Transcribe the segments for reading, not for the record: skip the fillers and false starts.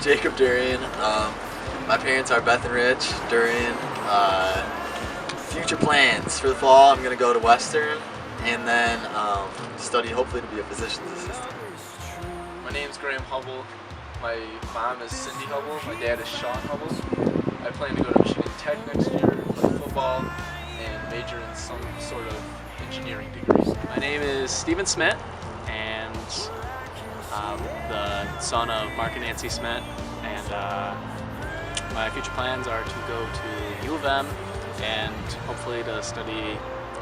Jacob Durian. My parents are Beth and Rich Durian. Future plans for the fall, I'm going to go to Western and then study hopefully to be a physician's assistant. My name's Graham Hubble. My mom is Cindy Hubble. My dad is Sean Hubble. I plan to go to Michigan Tech next year, play football, and major in some sort of engineering degree. My name is Stephen Smith, and I'm the son of Mark and Nancy Smith, and my future plans are to go to U of M and hopefully to study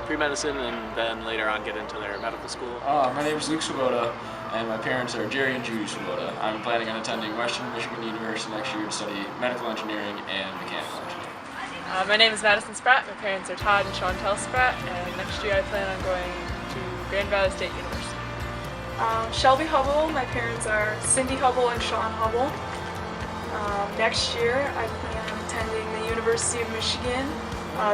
pre-medicine and then later on get into their medical school. My name is Luke Swoboda, and my parents are Jerry and Judy Swoboda. I'm planning on attending Western Michigan University next year to study medical engineering and mechanical engineering. My name is Madison Spratt. My parents are Todd and Chantel Spratt, and next year I plan on going to Grand Valley State University. Shelby Hubble. My parents are Cindy Hubble and Sean Hubble. Next year I plan on attending the University of Michigan,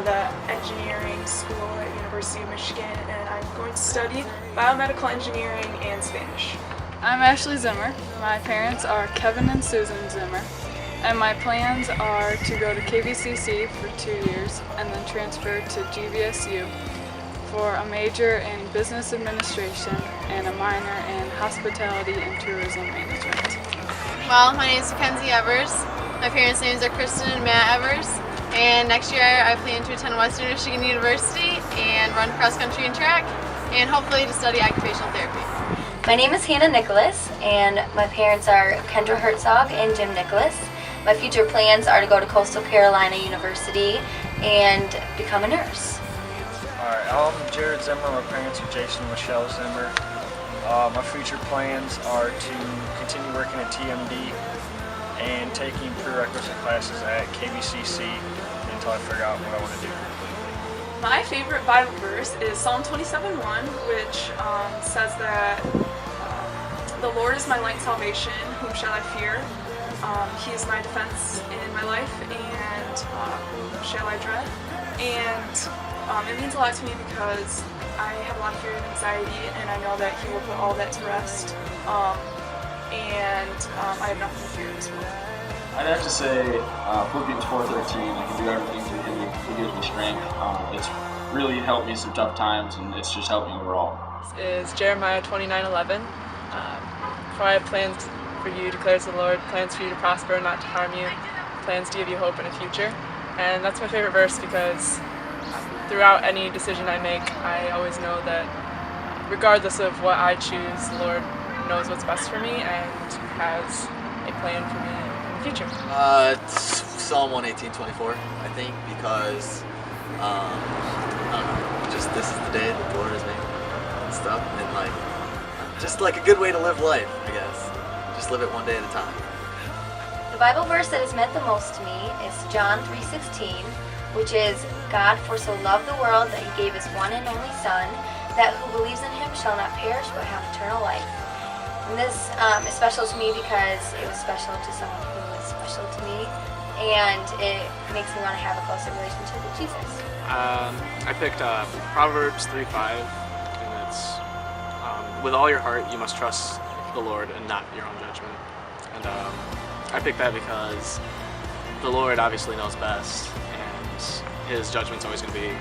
the engineering school at University of Michigan, and I'm going to study biomedical engineering and Spanish. I'm Ashley Zimmer. My parents are Kevin and Susan Zimmer, and my plans are to go to KVCC for 2 years and then transfer to GVSU for a major in business administration and a minor in hospitality and tourism management. Well, my name is Mackenzie Evers. My parents' names are Kristen and Matt Evers. And next year I plan to attend Western Michigan University and run cross country and track, and hopefully to study occupational therapy. My name is Hannah Nicholas, and my parents are Kendra Herzog and Jim Nicholas. My future plans are to go to Coastal Carolina University and become a nurse. Alright, I'm Jared Zimmer. My parents are Jason and Michelle Zimmer. My future plans are to continue working at TMD and taking prerequisite classes at KVCC until I figure out what I want to do. My favorite Bible verse is Psalm 27:1, which says that the Lord is my light and salvation, whom shall I fear? He is my defense in my life, and whom shall I dread? And it means a lot to me because I have a lot of fear and anxiety, and I know that He will put all that to rest. I have nothing to fear in this world. I'd have to say Philippians 4:13, I can do everything through Him who gives me strength. It's really helped me through tough times, and it's just helped me overall. This is Jeremiah 29:11. For I have plans for you, declares the Lord, plans for you to prosper and not to harm you, plans to give you hope and a future. And that's my favorite verse because throughout any decision I make, I always know that regardless of what I choose, the Lord knows what's best for me and has a plan for me in the future. It's Psalm 118:24, I think, because I don't know, just this is the day that the Lord has made and stuff, and just like a good way to live life, I guess. Just live it one day at a time. The Bible verse that has meant the most to me is John 3:16, which is, God for so loved the world that He gave His one and only Son, that who believes in Him shall not perish but have eternal life. And this is special to me because it was special to someone who was special to me, and it makes me want to have a closer relationship with Jesus. I picked Proverbs 3:5, and it's with all your heart you must trust the Lord and not your own judgment. And I picked that because the Lord obviously knows best, and His judgment's always going to be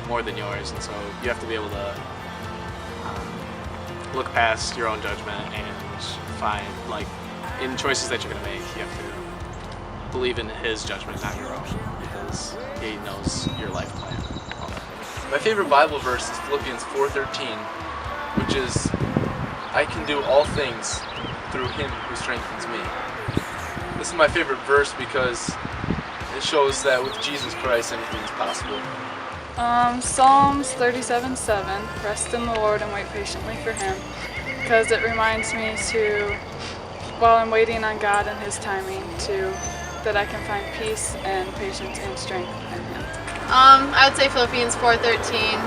more than yours, and so you have to be able to look past your own judgment and find, in choices that you're going to make, you have to believe in His judgment, not your own, because He knows your life plan. My favorite Bible verse is Philippians 4:13, which is, I can do all things through Him who strengthens me. This is my favorite verse because it shows that with Jesus Christ anything is possible. Psalms 37:7, rest in the Lord and wait patiently for Him, because it reminds me to, while I'm waiting on God and His timing, that I can find peace and patience and strength in Him. I would say Philippians 4:13.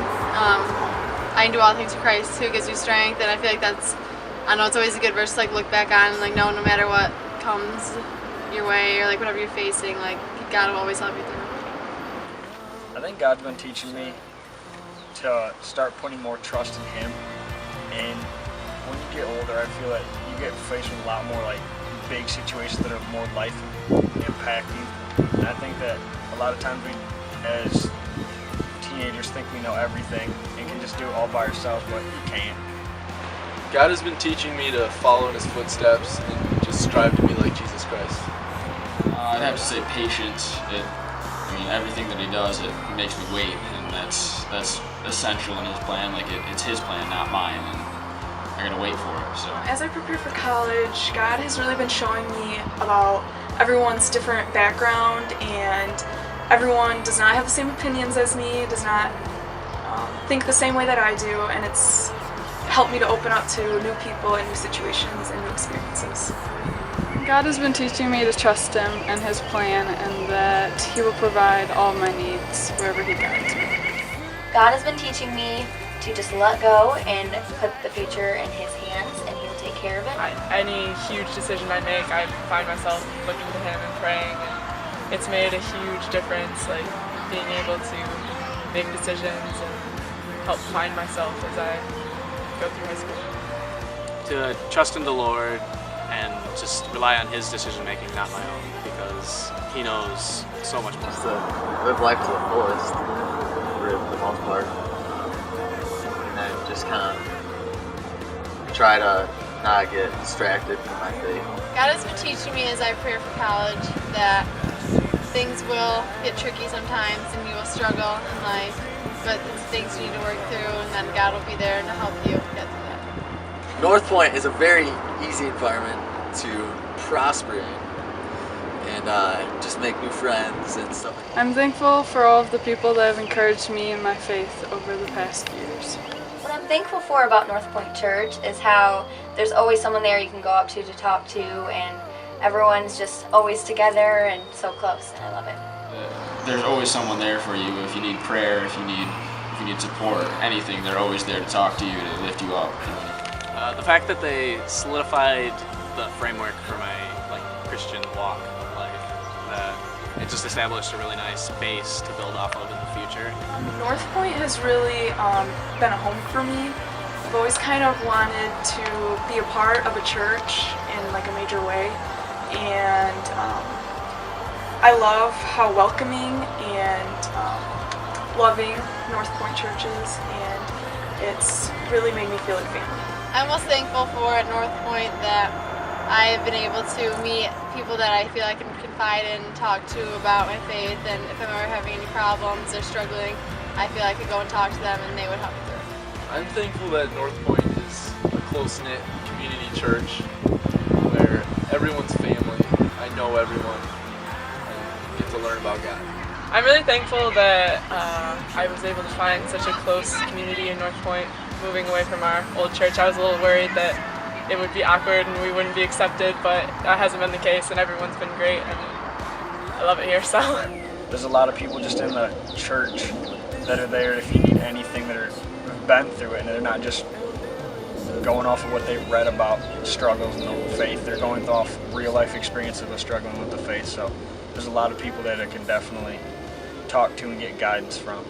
I can do all things through Christ who gives you strength, and I feel like I know it's always a good verse to look back on and no matter what comes your way or whatever you're facing, God will always help you through. I think God's been teaching me to start putting more trust in Him, and when you get older I feel that you get faced with a lot more big situations that are more life impacting. And I think that a lot of times we, as teenagers, think we know everything and can just do it all by ourselves, but you can't. God has been teaching me to follow in His footsteps and just strive to be like Jesus Christ. I'd have to say patience. I mean, everything that He does, it makes me wait, and that's essential in His plan. Like it's His plan, not mine, and I gotta wait for it. So As I prepare for college, God has really been showing me about everyone's different background, and everyone does not have the same opinions as me, does not think the same way that I do, and it's helped me to open up to new people and new situations and new experiences. God has been teaching me to trust Him and His plan, and that He will provide all my needs wherever He guides me. God has been teaching me to just let go and put the future in His hands, and He'll take care of it. Any huge decision I make, I find myself looking to Him and praying, and it's made a huge difference, like being able to make decisions and help find myself as I go through high school. To trust in the Lord and just rely on His decision making, not my own, because He knows so much more. Just to live life to the fullest, for the most part, and then just kind of try to not get distracted from my faith. God has been teaching me as I prepare for college that things will get tricky sometimes and you will struggle in life, but it's things you need to work through, and then God will be there to help you get through that. North Point is a very easy environment to prosper in and just make new friends and stuff. I'm thankful for all of the people that have encouraged me in my faith over the past years. What I'm thankful for about North Point Church is how there's always someone there you can go up to talk to, and everyone's just always together and so close, and I love it. there's always someone there for you if you need prayer, if you need support, anything. They're always there to talk to you, to lift you up. The fact that they solidified the framework for my Christian walk of life, that it just established a really nice base to build off of in the future. North Point has really been a home for me. I've always kind of wanted to be a part of a church in a major way, and I love how welcoming and loving North Point Church is, and it's really made me feel like family. I'm most thankful for at North Point that I have been able to meet people that I feel I can confide in and talk to about my faith, and if I'm ever having any problems or struggling, I feel I could go and talk to them and they would help me through. I'm thankful that North Point is a close-knit community church where everyone's family. I know everyone and get to learn about God. I'm really thankful that I was able to find such a close community in North Point. Moving away from our old church, I was a little worried that it would be awkward and we wouldn't be accepted, but that hasn't been the case, and everyone's been great, and I love it here. So there's a lot of people just in the church that are there if you need anything, that have been through it, and they're not just going off of what they've read about struggles in the faith. They're going off real life experiences of struggling with the faith. So there's a lot of people that I can definitely talk to and get guidance from.